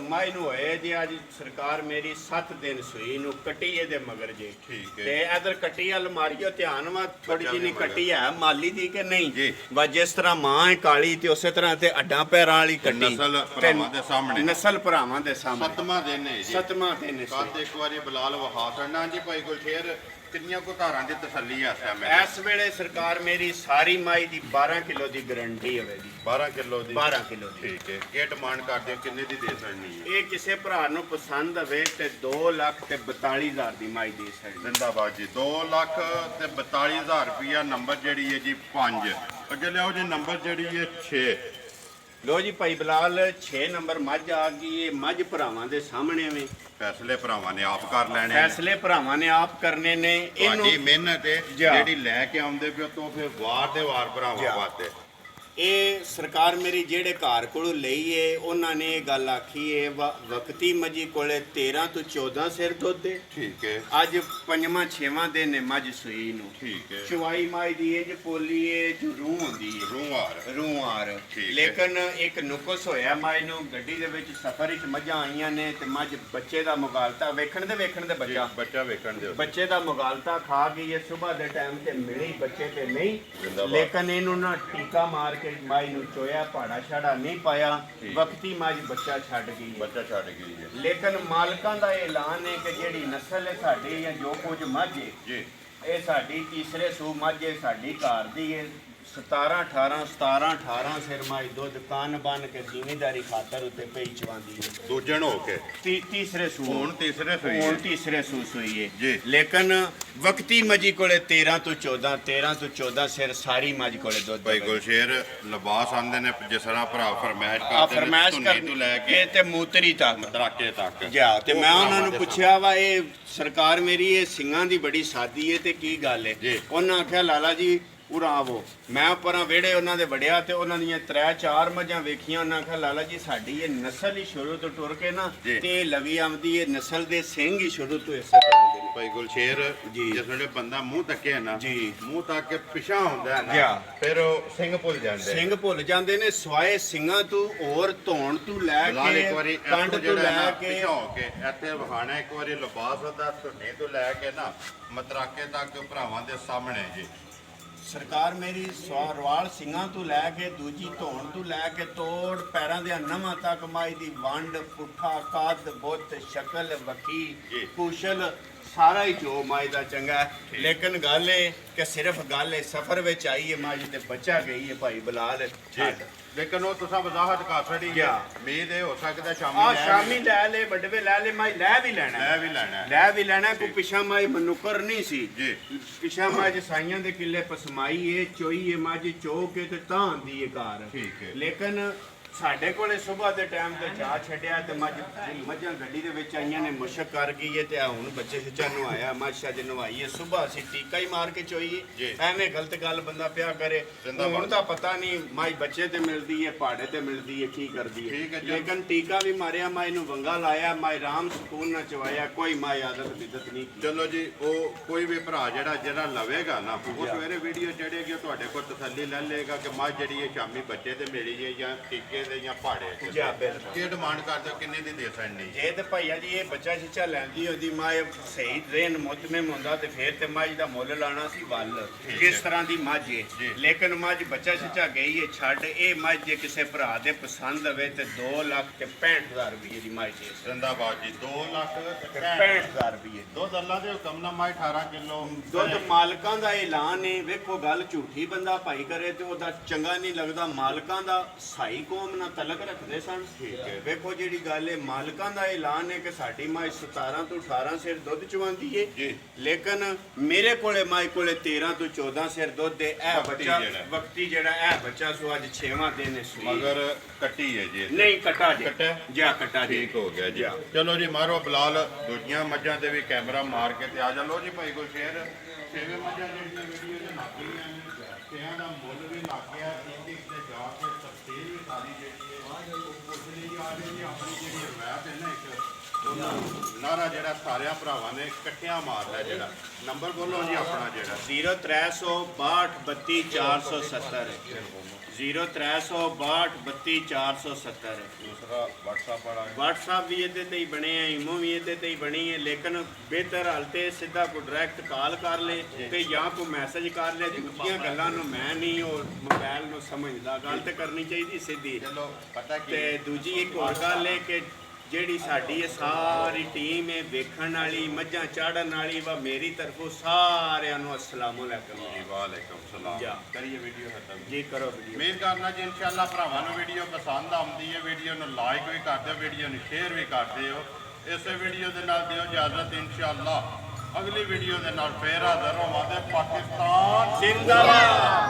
ਮਾਈ ਨੂੰ ਹੋਏ ਜੀ ਅੱਜ ਸਰਕਾਰ ਮੇਰੀ 7 ਦਿਨ ਸੂਈ ਨੂੰ ਕੱਟੀ ਇਹਦੇ ਮਗਰ ਜੇ। ਠੀਕ ਹੈ। ਤੇ ਇਧਰ ਕੱਟੀ ਅਲਮਾਰੀਓ ਧਿਆਨ ਵਾ ਥੋੜੀ ਬੱਚਾ ਜਿਹੀ ਵੀ ਕੱਟੀ ਹੈ ਮਾਲੀ ਦੀ ਕਿ ਨਹੀਂ ਜੀ। ਵਾ ਜਿਸ ਤਰ੍ਹਾਂ ਮਾਂ ਹੈ ਕਾਲੀ ਤੇ ਉਸੇ ਤਰ੍ਹਾਂ ਤੇ ਅੱਡਾਂ ਪੈਰਾਂ ਵਾਲੀ ਕੱਟੀ। ਨਸਲ ਭਰਾਵਾਂ ਦੇ ਸਾਹਮਣੇ। ਨਸਲ ਭਰਾਵਾਂ ਦੇ ਸਾਹਮਣੇ। 7ਵਾਂ ਦਿਨ ਹੈ ਜੀ। 7ਵਾਂ ਦਿਨ ਸੀ। ਕੱਦ ਇੱਕ ਵਾਰੀ ਬਲਾਲ ਵਹਾ ਛੱਡਣਾ ਜੀ ਭਾਈ ਗੁਰਸ਼ੇਰ। ਕਿੰਨੀਆਂ ਕੋ ਧਾਰਾਂ ਦੀ ਤਸੱਲੀ ਆ ਇਸ ਵੇਲੇ ਸਰਕਾਰ ਮੇਰੀ ਸਾਰੀ ਮਾਈ ਦੀ 12 ਕਿਲੋ ਦੀ ਗਾਰੰਟੀ ਹੋਵੇਗੀ। 12 ਕਿਲੋ ਦੀ। 12 ਕਿਲੋ ਦੀ। ਠੀਕ ਹੈ। ਕੀ ਡਿਮਾਂਡ ਕਰਦੇ ਹੋ, ਕਿੰਨੇ ਦੀ ਦੇ ਸਕਣੀ ਹੈ? ਇਹ ਕਿਸੇ ਭਰਾ ਨੂੰ ਪਸੰਦ ਹੋਵੇ ਤੇ 2,42,000 ਦੀ ਮਾਈ ਦੇ ਸਕਦੀ। ਜ਼ਿੰਦਾਬਾਦ ਜੀ। 2,42,000 ਰੁਪਇਆ ਨੰਬਰ ਜਿਹੜੀ ਹੈ ਜੀ 5। ਅੱਗੇ ਲਿਆਓ ਜੀ ਨੰਬਰ ਜਿਹੜੀ ਹੈ 6। ਲੋ ਜੀ ਭਾਈ ਬਲਾਲ 6 ਨੰਬਰ ਮੱਝ ਆ ਗਈ। ਇਹ ਮੱਝ ਭਰਾਵਾਂ ਦੇ ਸਾਹਮਣੇ ਵੇ। ਫੈਸਲੇ ਭਰਾਵਾਂ ਨੇ ਆਪ ਕਰ ਲੈਣੇ ਨੇ। ਫੈਸਲੇ ਭਰਾਵਾਂ ਨੇ ਆਪ ਕਰਨੇ ਨੇ। ਤੁਹਾਡੀ ਮਿਹਨਤ ਹੈ ਜਾ। ਜਿਹੜੀ ਲੈ ਕੇ ਆਉਂਦੇ ਪਿਓ ਤੋਂ ਫਿਰ ਵਾਰ ਦੇ ਵਾਰ ਭਰਾਵਾਂ ਵਾਸਤੇ। ਇਹ ਸਰਕਾਰ ਮੇਰੀ ਜਿਹੜੇ ਘਰ ਕੋਲੋਂ ਲਈ ਏ ਉਹਨਾਂ ਨੇ ਇਹ ਗੱਲ ਆਖੀ ਏ ਵਕਤੀ ਮੱਝੀ ਕੋਲੇ 13 ਤੋਂ 14 ਸਿਰ ਦੁੱਧ ਏ। ਠੀਕ ਹੈ। ਅੱਜ 5ਵਾਂ 6ਵਾਂ ਦਿਨ ਨੇ ਮੱਝ ਸੂਈ ਨੂੰ। ਠੀਕ ਹੈ। ਚਵਾਈ ਮਾਈ ਦੀ ਇਹ ਪੋਲੀ ਏ ਜੋ ਰੂਹ ਹੁੰਦੀ ਏ। ਰੂਹਾਰ। ਠੀਕ ਹੈ। ਲੇਕਿਨ ਇੱਕ ਨੁਕਸ ਹੋਇਆ ਮਾਈ ਨੂੰ। ਗੱਡੀ ਦੇ ਵਿੱਚ ਸਫ਼ਰ ਵਿੱਚ ਮੱਝਾਂ ਆਈਆਂ ਨੇ ਤੇ ਮੱਝ ਬੱਚੇ ਦਾ ਮੁਗਾਲਤਾ ਵੇਖਣ ਦੇ ਬੱਚਾ ਵੇਖਣ ਦੇ ਬੱਚੇ ਦਾ ਮੁਗਾਲਤਾ ਖਾ ਗਈ ਏ। ਸਵੇਰ ਦੇ ਟਾਈਮ ਤੇ ਮਿਲੀ ਬੱਚੇ ਤੇ ਨਹੀਂ, ਜ਼ਿੰਦਾਬਾਦ। ਲੇਕਿਨ ਇਹਨੂੰ ਨਾ ਟੀਕਾ ਮਾਰ ਕੇ ਮਾਈ ਨੂੰ ਚੋਇਆ, ਪਾੜਾ ਛਾੜਾ ਨਹੀਂ ਪਾਇਆ। ਵਕਤੀ ਮੱਝ ਬੱਚਾ ਛੱਡ ਗਈ ਏ। ਬੱਚਾ ਛੱਡ ਗਈ ਹੈ। ਲੇਕਿਨ ਮਾਲਕਾਂ ਦਾ ਐਲਾਨ ਹੈ ਕਿ ਜਿਹੜੀ ਨਸਲ ਹੈ ਸਾਡੀ ਜਾਂ ਜੋ ਕੁਝ ਮੱਝ ਹੈ ਜੀ। ਇਹ ਸਾਡੀ ਤੀਸਰੇ ਸੂ ਮੱਝ ਹੈ, ਸਾਡੀ ਘਰ ਦੀ ਹੈ। 17-18 ਸਿਰ ਮਾਈ ਦੁੱਧ ਕਾਨ ਬਨ ਕੇ ਜ਼ਿਮੀਦਾਰੀ ਖਾਤਰ ਉੱਤੇ ਪਈ ਚਵਾਉਂਦੀ ਹੈ। ਦੂਜਣ ਹੋ ਕੇ ਤੀਸਰੇ ਸੂ ਹੁਣ ਤੀਸਰੇ ਸੂਈ ਹੁਣ ਹੈ। ਤੀਸਰੇ ਸੂ ਸੂਈ ਹੈ। ਜੀ। ਲੇਕਿਨ ਵਕਤੀ ਮੱਝੀ ਕੋਲੇ 13 ਤੋਂ 14 ਸਿਰ ਸਾਰੀ ਮੱਝ ਕੋਲੇ ਦੁੱਧ ਭਾਈ ਹੋਵੇ। ਗੁਲਸ਼ੇਰ ਲਿਬਾਸ ਆਂਦੇ ਨੇ ਜਿਸ ਤਰ੍ਹਾਂ ਭਰਾ ਫਰਮਾਇਸ਼ ਆ ਕਰਦੇ ਫਰਮਾਇਸ਼ ਧੁੰਨੀ ਤੋਂ ਲੈ ਕੇ ਤੇ ਮੂਤਰੀ ਤੱਕ ਦਰਾਕੇ ਤੱਕ ਜਾ ਤੇ ਉਹ ਮੈਂ ਉਹਨਾਂ ਭਰਾਵਾਂ ਨੂੰ ਦੇ ਪੁੱਛਿਆ ਵਾ ਇਹ ਸਰਕਾਰ ਮੇਰੀ ਇਹ ਸਿੰਘਾਂ ਦੀ ਬੜੀ ਸਾਦੀ ਹੈ ਤੇ ਕੀ ਗੱਲ ਹੈ। ਜੀ। ਉਹਨਾਂ ਆਖਿਆ ਲਾਲਾ ਜੀ ਉਰਾ ਆਵੋ। ਮੈਂ ਉੱਪਰਾਂ ਵਿਹੜੇ ਉਹਨਾਂ ਦੇ ਵੜਿਆ ਤੇ ਉਹਨਾਂ ਦੀਆਂ 3-4 ਮੱਝਾਂ ਵੇਖੀਆਂ। ਉਹਨਾਂ ਆਖਿਆ ਲਾਲਾ ਜੀ ਸਾਡੀ ਇਹ ਨਸਲ ਹੀ ਸ਼ੁਰੂ ਤੋਂ ਟੁਰ ਕੇ ਨਾ ਜੀ। ਤੇ ਇਹ ਲਵੀ ਆਉਂਦੀ ਹੈ ਨਸਲ ਦੇ ਸਿੰਘ ਹੀ ਸ਼ੁਰੂ ਤੋਂ ਇਸੇ ਤਰ੍ਹਾਂ ਦੇ ਨੇ। ਭਾਈ ਗੁਲਸ਼ੇਰ ਜੀ। ਜਿਸ ਵੇਲੇ ਬੰਦਾ ਮੂੰਹ ਤੱਕੇ ਨਾ ਜੀ। ਮੂੰਹ ਤੱਕ ਕੇ ਪਿਛਾਂ ਹੁੰਦਾ ਹੈ ਜਾ। ਨਾ ਫਿਰ ਉਹ ਸਿੰਘ ਭੁੱਲ ਜਾਂਦੇ ਸਿੰਘ ਭੁੱਲ ਜਾਂਦੇ ਨੇ ਸਵਾਏ ਸਿੰਘਾਂ ਤੋਂ ਹੋਰ ਧੌਣ ਤੋਂ ਲੈ ਲਾਲ ਇੱਕ ਵਾਰੀ ਕੇ ਕੰਡ ਤੋਂ ਲੈ ਕੇ ਪਿਛਾਂ ਕੇ ਇੱਥੇ ਵਹਾਣਾ ਇੱਕ ਵਾਰੀ ਲਿਬਾਸ ਦਾ ਧੁੰਨੀ ਤੋਂ ਲੈ ਕੇ ਨਾ ਮਤਰਾਕੇ ਤੱਕ ਭਰਾਵਾਂ ਦੇ ਸਾਹਮਣੇ ਜੀ। ਸਰਕਾਰ ਮੇਰੀ ਰਵਾਲ ਸਿੰਘਾਂ ਤੋਂ ਲੈ ਕੇ ਦੂਜੀ ਧੌਣ ਤੋਂ ਲੈ ਕੇ ਤੋੜ ਪੈਰਾਂ ਦੇ ਨਵਾਂ ਤੱਕ ਮਾਈ ਦੀ ਵੰਡ ਪੁੱਠਾ ਕੱਦ ਬੁੱਤ ਸ਼ਕਲ ਵਖੀ ਜੀ। ਕੁਸ਼ਲ ਸਾਰਾ ਹੀ ਜੋ ਮਾਈ ਦਾ ਚੰਗਾ ਹੈ। ਲੇਕਿਨ ਗੱਲ ਇਹ ਕਿ ਸਿਰਫ ਗੱਲ ਇਹ ਸਫ਼ਰ ਵਿੱਚ ਆਈ ਹੈ ਮਾਈ ਤੇ ਬੱਚਾ ਗਈ ਹੈ ਭਾਈ ਬਲਾਲ ਛੱਡ। ਲੇਕਿਨ ਉਹ ਤੁਸੀਂ ਵਜ਼ਾਹਤ ਕਰ ਛੜੀ ਹੈ। ਕਿਆ? ਉਮੀਦ ਇਹ ਹੋ ਸਕਦਾ ਆ ਸ਼ਾਮੀ ਸ਼ਾਮੀ ਲੈ ਲੈ ਵੱਡਵੇ ਲੈ ਲੈ ਮਾਈ ਲੈ ਵੀ ਲੈਣਾ ਲੈ ਵੀ ਲੈਣਾ ਹੈ। ਲੈ ਵੀ ਲੈਣਾ ਕੋਈ ਪਿਛਾ ਮਾਈ ਮਨੁਕਰ ਨਹੀਂ ਸੀ ਜੀ। ਪਿਛਾ ਮੱਝ ਸਾਈਆਂ ਦੇ ਕਿੱਲੇ ਪਸਮਾਈ ਏ ਚੋਈ ਏ ਮੱਝ ਚੋ ਕੇ ਤੇ ਤਾਂ ਆਂਦੀ ਏ ਘਰ। ਠੀਕ ਹੈ। ਲੇਕਿਨ ਸਾਡੇ ਕੋਲੇ ਸਵੇਰ ਦੇ ਟਾਈਮ ਤੇ ਜਾ ਛੱਡਿਆ ਤੇ ਮੱਝਾਂ ਗੱਡੀ ਦੇ ਵਿੱਚ ਆਈਆਂ ਨੇ ਮੁਸ਼ਕ ਕਰ ਗਈ ਏ ਤੇ ਆ ਹੁਣ ਬੱਚੇ ਸਿੱਚਾ ਨੂੰ ਆਇਆ ਮਾਸ਼ਾ ਜੀ ਨਵਾਈ ਏ ਸਵੇਰ ਅਸੀਂ ਟੀਕਾ ਹੀ ਮਾਰ ਕੇ ਚੋਈ ਜੀ। ਏ। ਐਵੇਂ ਗਲਤ ਗੱਲ ਬੰਦਾ ਪਿਆ ਕਰੇ। ਜ਼ਿੰਦਾਬਾਦ। ਹੁਣ ਤਾਂ ਪਤਾ ਨਹੀਂ ਮਾਈ ਬੱਚੇ ਤੇ ਮਿਲਦੀ ਏ ਪਹਾੜੇ ਤੇ ਮਿਲਦੀ ਏ ਕੀ ਕਰਦੀ ਠੀਕ ਹੈ ਏ। ਜੀ। ਲੇਕਿਨ ਟੀਕਾ ਵੀ ਮਾਰਿਆ ਮਾਈ ਨੂੰ ਵੰਗਾ ਲਾਇਆ ਮਾਈ ਰਾਮ ਸਕੂਨ ਨਾਲ ਚਵਾਇਆ ਕੋਈ ਮਾਈ ਆਦਤ ਬਿਦਤ ਨਹੀਂ ਕੀਤੀ। ਚਲੋ ਜੀ ਉਹ ਕੋਈ ਵੀ ਭਰਾ ਜਿਹੜਾ ਲਵੇਗਾ ਨਾ ਉਹ ਸਵੇਰੇ ਵੀਡੀਓ ਚੜੇਗੀ ਤੁਹਾਡੇ ਕੋਲ ਤਸੱਲੀ ਲੈ ਲਏਗਾ ਕਿ ਮੱਝ ਜਿਹੜੀ ਹੈ ਸ਼ਾਮੀ ਬੱਚੇ ਤੇ ਮਿਲੀ ਹੈ ਜਾਂ ਟੀਕੇ ਦੇ ਜਾਂ ਪਹਾੜੇ ਚ ਜੀ ਬਿਲਕੁਲ ਕੀ ਡਿਮਾਂਡ ਕਰਦੇ ਹੋ ਕਿੰਨੇ ਦੀ ਦੇ ਸਕਣੀ ਜੇ ਤੇ ਭਈਆ ਜੀ ਇਹ ਬੱਚਾ ਛਿੱਚਾ ਲੈਂਦੀ ਉਹਦੀ ਮਾਂ ਇਹ ਸਹੀ ਰੇਨ ਮੁਤਮਮ ਹੁੰਦਾ ਤੇ ਫੇਰ ਤੇ ਮੱਝ ਦਾ ਮੁੱਲ ਲਾਣਾ ਸੀ ਵੱਲ ਜਿਸ ਤਰ੍ਹਾਂ ਦੀ ਮੱਝ ਏ ਲੇਕਿਨ ਮੱਝ ਬੱਚਾ ਛਿੱਚਾ ਗਈ ਏ ਛੱਡ ਇਹ ਮੱਝ ਜੇ ਕਿਸੇ ਭਰਾ ਦੇ ਪਸੰਦ ਆਵੇ ਤੇ 2,65,000 ਰੁਪਏ ਦੀ ਮੱਝ ਏ ਜ਼ਿੰਦਾਬਾਦ ਜੀ 2,65,000 ਰੁਪਏ ਦੁੱਧ ਅੱਲਾ ਦੇ ਹੁਕਮ ਨਾਲ ਮੈਂ 18 ਕਿਲੋ ਦੁੱਧ ਮਾਲਕਾਂ ਦਾ ਐਲਾਨ ਏ ਵੇਖੋ ਗੱਲ ਝੂਠੀ ਬੰਦਾ ਭਾਈ ਕਰੇ ਤੇ ਉਹਦਾ ਚੰਗਾ ਨਹੀਂ ਲੱਗਦਾ ਮਾਲਕਾਂ ਦਾ ਸਾਈ ਕੌਮ ਨਾਲ ਤਲਕ ਰੱਖਦੇ ਸਨ ਵੇਖੋ ਜਿਹੜੀ ਗੱਲ ਏ ਮਾਲਕਾਂ ਦਾ ਐਲਾਨ ਏ ਕਿ ਸਾਡੀ ਮਾਂ 17 ਤੋਂ 18 ਸਿਰ ਦੁੱਧ ਚਵਾਉਂਦੀ ਏ ਜੀ। ਲੇਕਿਨ ਮੇਰੇ ਕੋਲੇ ਮਾਂ ਕੋਲੇ 13 ਤੋਂ 14 ਸਿਰ ਦੁੱਧ ਏ ਇਹ ਵਕਤੀ ਬੱਚਾ ਜਿਹੜਾ। ਵਕਤੀ ਜਿਹੜਾ ਇਹ ਬੱਚਾ ਸੋ ਅੱਜ 6ਵਾਂ ਦਿਨ ਏ ਸੂਈ ਮਗਰ ਕੱਟੀ ਹੈ ਜੀ ਇਹ। ਨਹੀਂ ਕਟਾ ਜੀ ਕੱਟਾ? ਜਾ ਕਟਾ ਜੀ ਠੀਕ ਹੋ ਗਿਆ ਜੀ ਜਾ। ਚਲੋ ਜੀ ਮਾਰੋ ਬਲਾਲ ਦੂਜੀਆਂ ਮੱਝਾਂ ਤੇ ਵੀ ਕੈਮਰਾ ਮਾਰ ਕੇ ਤੇ ਆ ਜਾ ਲੋ ਜੀ ਭਾਈ ਕੋਈ ਸ਼ੇਰ ਛੇਵੇਂ ਮੱਝਾਂ ਜਿਹੜੀਆਂ ਵੀਡੀਓ ਦੇ ਲੱਗ ਗਈਆਂ ਨੇ ਛੇਆਂ ਦਾ ਮੁੱਲ ਵੀ ਲੱਗ ਗਿਆ ਇੰਦੀ ਤੇ ਜਾ ਕੇ ਤਫਸੀਲ ਵੀ ਸਾਰੀ ਜਿਹੜੀ ਹੈ ਉਹ ਪੁੱਛਣੀ ਜੀ ਆ ਜੀ ਆਪਣੀ ਜਿਹੜੀ ਰਵਾਇਤ ਹੈ ਨਾ ਇੱਕ ਉਹਨਾਂ ਨਾਰਾ ਜਿਹੜਾ ਸਾਰਿਆਂ ਭਰਾਵਾਂ ਨੇ ਇਕੱਠਿਆਂ ਮਾਰ ਲਿਆ ਜਿਹੜਾ ਨੰਬਰ ਬੋਲੋ ਜੀ ਆਪਣਾ ਜਿਹੜਾ 0362 32470 0362 32470 ਦੂਸਰਾ WhatsApp ਵਾਲਾ WhatsApp ਵੀ ਇਹਦੇ ਤੇ ਹੀ ਬਣੇ ਆ ਈਮੋ ਵੀ ਇਹਦੇ ਤੇ ਹੀ ਬਣੀ ਹੈ ਲੇਕਿਨ ਬਿਹਤਰ ਹਾਲ ਤੇ ਸਿੱਧਾ ਕੋਈ ਡਾਇਰੈਕਟ ਕਾਲ ਕਰ ਲੇ ਤੇ ਜਾਂ ਕੋਈ ਮੈਸੇਜ ਕਰ ਲੈ ਦੂਜੀਆਂ ਗੱਲਾਂ ਨੂੰ ਮੈਂ ਨਹੀਂ ਉਹ ਮੋਬਾਈਲ ਨੂੰ ਸਮਝਦਾ ਗੱਲ ਤੇ ਕਰਨੀ ਚਾਹੀਦੀ ਸਿੱਧੀ ਚਲੋ ਪਤਾ ਕੀ ਤੇ ਦੂਜੀ ਇੱਕ ਹੋਰ ਗੱਲ ਹੈ ਕਿ ਜਿਹੜੀ ਸਾਡੀ ਇਹ ਸਾਰੀ ਟੀਮ ਹੈ ਵੇਖਣ ਵਾਲੀ ਮੱਝਾਂ ਚਾੜਨ ਵਾਲੀ ਵਾ ਮੇਰੀ ਤਰਫੋਂ ਸਾਰਿਆਂ ਨੂੰ ਅਸਲਾਮੁ ਅਲੈਕੁਮ ਜੀ ਵਾਲੇਕੁਮ ਸਲਾਮ ਜਾ। ਕਰੀਏ ਵੀਡੀਓ ਖਤਮ ਜੀ ਕਰੋ ਵੀਡੀਓ ਉਮੀਦ ਕਰਨਾ ਜੀ ਇਨਸ਼ਾਅੱਲਾ ਭਰਾਵਾਂ ਨੂੰ ਵੀਡੀਓ ਪਸੰਦ ਆਉਂਦੀ ਹੈ ਵੀਡੀਓ ਨੂੰ ਲਾਈਕ ਵੀ ਕਰ ਦਿਓ ਵੀਡੀਓ ਨੂੰ ਸ਼ੇਅਰ ਵੀ ਕਰ ਦਿਓ ਇਸੇ ਵੀਡੀਓ ਦੇ ਨਾਲ ਦਿਓ ਇਜਾਜ਼ਤ ਇਨਸ਼ਾਅੱਲਾ ਅਗਲੀ ਵੀਡੀਓ ਦੇ ਨਾਲ ਫੇਰ ਹਾਜ਼ਰ ਹੋਵਾਂਗੇ ਪਾਕਿਸਤਾਨ ਜ਼ਿੰਦਾਬਾਦ।